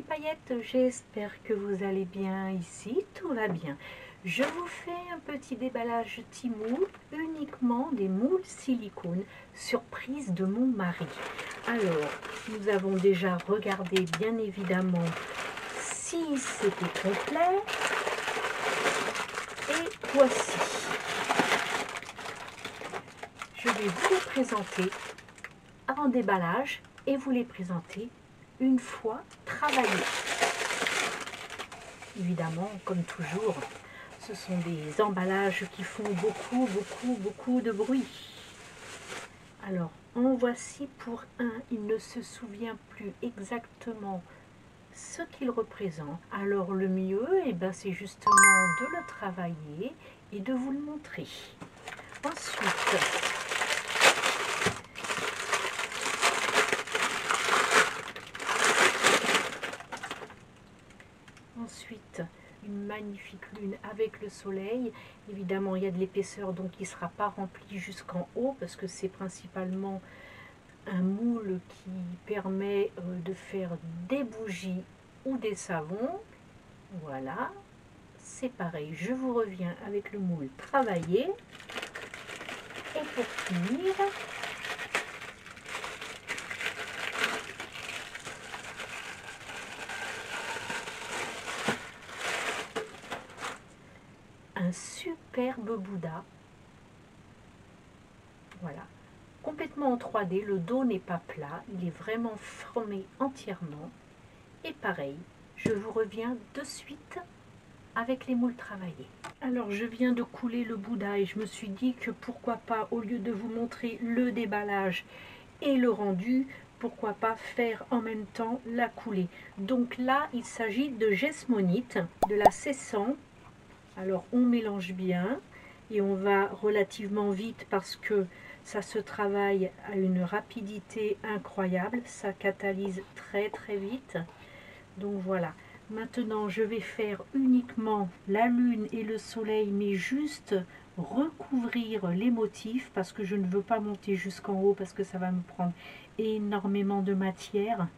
Jolie paillette, j'espère que vous allez bien. Ici, tout va bien. Je vous fais un petit déballage Timoul, uniquement des moules silicone, surprise de mon mari. Alors, nous avons déjà regardé bien évidemment si c'était complet. Et voici. Je vais vous les présenter avant déballage et vous les présenter une fois travaillés. Évidemment, comme toujours, ce sont des emballages qui font beaucoup de bruit. Alors, en voici pour un. Il ne se souvient plus exactement ce qu'il représente. Alors, le mieux, c'est justement de le travailler et de vous le montrer. Ensuite, une magnifique lune avec le soleil. Évidemment, il y a de l'épaisseur, donc il ne sera pas rempli jusqu'en haut, parce que c'est principalement un moule qui permet de faire des bougies ou des savons. Voilà, c'est pareil. Je vous reviens avec le moule travaillé. Et pour finir, un superbe Bouddha. Voilà, complètement en 3D, le dos n'est pas plat, il est vraiment formé entièrement. Et pareil, je vous reviens de suite avec les moules travaillés. Alors, je viens de couler le Bouddha et je me suis dit que pourquoi pas, au lieu de vous montrer le déballage et le rendu, pourquoi pas faire en même temps la coulée. Donc là, il s'agit de Jesmonite, de la C100. Alors, on mélange bien et on va relativement vite parce que ça se travaille à une rapidité incroyable. Ça catalyse très vite. Donc voilà. Maintenant, je vais faire uniquement la lune et le soleil, mais juste recouvrir les motifs parce que je ne veux pas monter jusqu'en haut parce que ça va me prendre énormément de matière.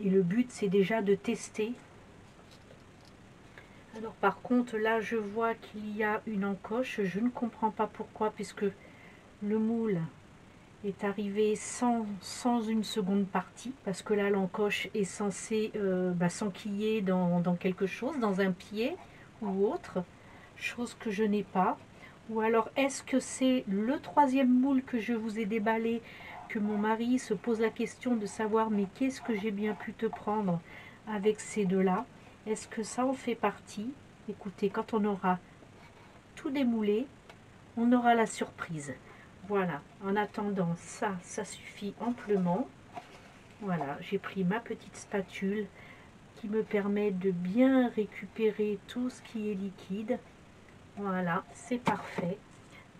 Et le but, c'est déjà de tester. Alors par contre, là, je vois qu'il y a une encoche. Je ne comprends pas pourquoi, puisque le moule est arrivé sans une seconde partie, parce que là l'encoche est censée s'enquiller dans quelque chose, dans un pied ou autre, chose que je n'ai pas. Ou alors est-ce que c'est le troisième moule que je vous ai déballé, que mon mari se pose la question de savoir mais qu'est-ce que j'ai bien pu te prendre avec ces deux-là? Est-ce que ça en fait partie? Écoutez, quand on aura tout démoulé, on aura la surprise. Voilà, en attendant, ça suffit amplement. Voilà, j'ai pris ma petite spatule qui me permet de bien récupérer tout ce qui est liquide. Voilà, c'est parfait.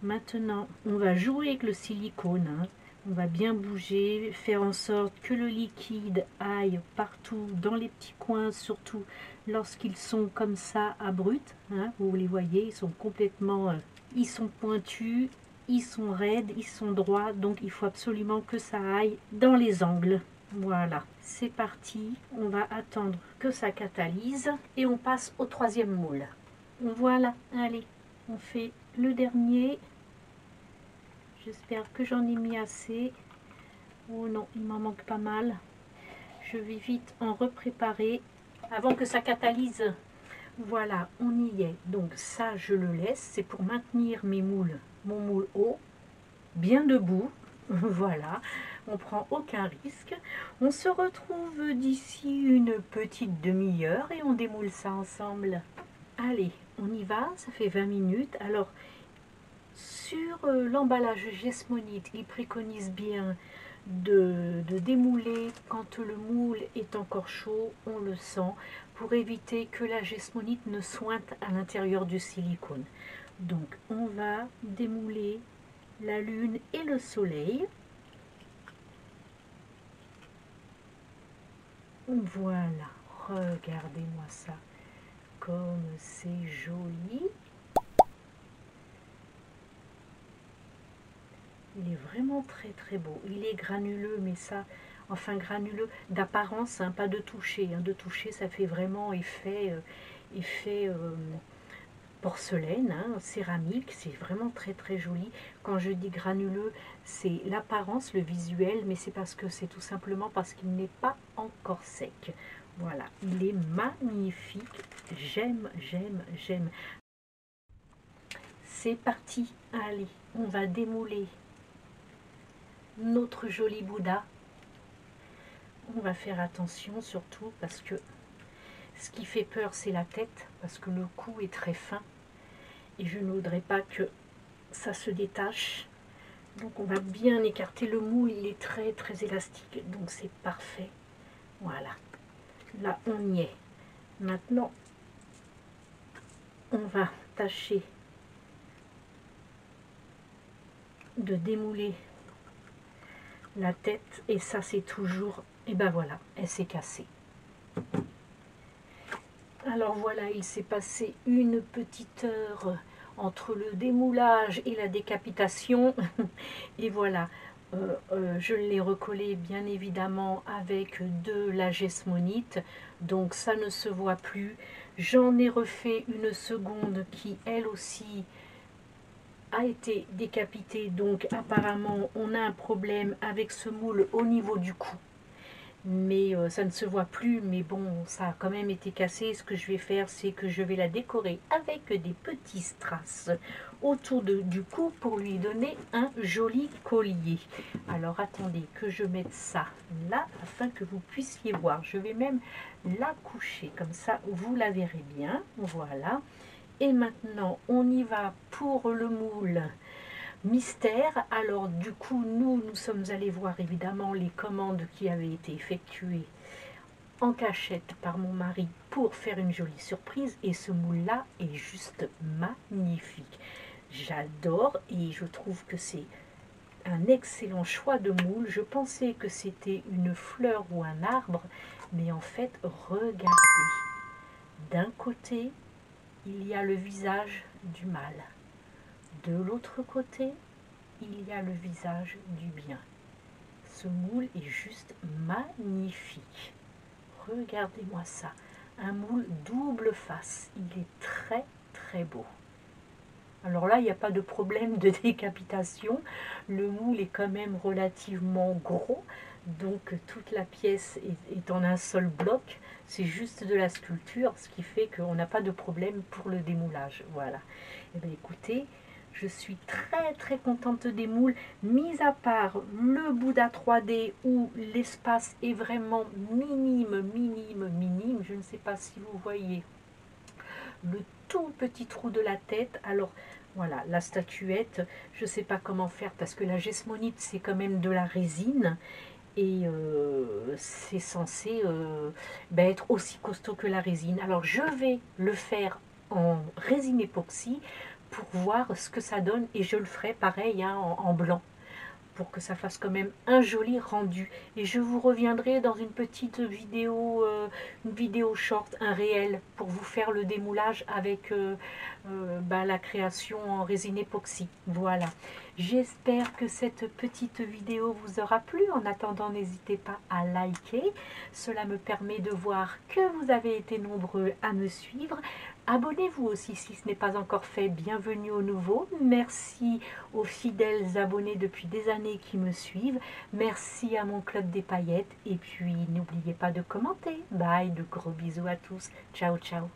Maintenant, on va jouer avec le silicone. On va bien bouger, faire en sorte que le liquide aille partout dans les petits coins, surtout lorsqu'ils sont comme ça à brut. Vous les voyez, ils sont complètement... ils sont pointus, ils sont raides, ils sont droits, donc il faut absolument que ça aille dans les angles. Voilà, c'est parti. On va attendre que ça catalyse et on passe au troisième moule. Voilà, allez, on fait le dernier. J'espère que j'en ai mis assez. Oh non, il m'en manque pas mal. Je vais vite en repréparer avant que ça catalyse. Voilà, on y est. Donc ça, je le laisse. C'est pour maintenir mes moules, mon moule haut, bien debout. Voilà, on prend aucun risque. On se retrouve d'ici une petite demi-heure et on démoule ça ensemble. Allez, on y va, ça fait 20 minutes. Alors, sur l'emballage Jesmonite, il préconise bien de démouler quand le moule est encore chaud, on le sent, pour éviter que la Jesmonite ne sointe à l'intérieur du silicone. Donc on va démouler la lune et le soleil. Voilà, regardez-moi ça, comme c'est joli. Il est vraiment très beau. Il est granuleux, mais ça, enfin granuleux d'apparence, hein, pas de toucher. Hein. De toucher, ça fait vraiment effet porcelaine, hein, céramique, c'est vraiment très très joli. Quand je dis granuleux, c'est l'apparence, le visuel, mais c'est parce que c'est tout simplement parce qu'il n'est pas encore sec. Voilà, il est magnifique, j'aime, j'aime, j'aime. C'est parti, allez, on va démouler notre joli Bouddha. On va faire attention surtout parce que ce qui fait peur c'est la tête, parce que le cou est très fin et je ne voudrais pas que ça se détache. Donc on va bien écarter le moule, il est très très élastique, donc c'est parfait. Voilà, là on y est. Maintenant, on va tâcher de démouler la tête et ça c'est toujours, et ben voilà, elle s'est cassée. Alors voilà, il s'est passé une petite heure entre le démoulage et la décapitation et voilà, je l'ai recollé bien évidemment avec de la gesmonite, donc ça ne se voit plus. J'en ai refait une seconde qui elle aussi a été décapitée, donc apparemment on a un problème avec ce moule au niveau du cou. Mais ça ne se voit plus, mais bon, ça a quand même été cassé. Ce que je vais faire, c'est que je vais la décorer avec des petits strass autour du cou pour lui donner un joli collier. Alors attendez que je mette ça là afin que vous puissiez voir. Je vais même la coucher comme ça, vous la verrez bien. Voilà. Et maintenant, on y va pour le moule mystère. Alors du coup, nous sommes allés voir évidemment les commandes qui avaient été effectuées en cachette par mon mari pour faire une jolie surprise. Et ce moule-là est juste magnifique. J'adore et je trouve que c'est un excellent choix de moule. Je pensais que c'était une fleur ou un arbre, mais en fait, regardez. D'un côté, il y a le visage du mal. De l'autre côté, il y a le visage du bien. Ce moule est juste magnifique. Regardez-moi ça. Un moule double face. Il est très très beau. Alors là, il n'y a pas de problème de décapitation. Le moule est quand même relativement gros. Donc toute la pièce est en un seul bloc. C'est juste de la sculpture, ce qui fait qu'on n'a pas de problème pour le démoulage. Voilà. Et bien écoutez, je suis très très contente des moules, mis à part le Bouddha 3D où l'espace est vraiment minime, minime, minime. Je ne sais pas si vous voyez le tout petit trou de la tête. Alors voilà, la statuette, je ne sais pas comment faire parce que la gesmonite c'est quand même de la résine. Et c'est censé être aussi costaud que la résine. Alors je vais le faire en résine époxy pour voir ce que ça donne et je le ferai pareil hein, en blanc pour que ça fasse quand même un joli rendu. Et je vous reviendrai dans une petite vidéo, une vidéo short, un réel, pour vous faire le démoulage avec la création en résine époxy. Voilà. J'espère que cette petite vidéo vous aura plu. En attendant, n'hésitez pas à liker. Cela me permet de voir que vous avez été nombreux à me suivre. Abonnez-vous aussi si ce n'est pas encore fait. Bienvenue aux nouveaux. Merci aux fidèles abonnés depuis des années qui me suivent. Merci à mon club des paillettes. Et puis, n'oubliez pas de commenter. Bye, de gros bisous à tous. Ciao, ciao.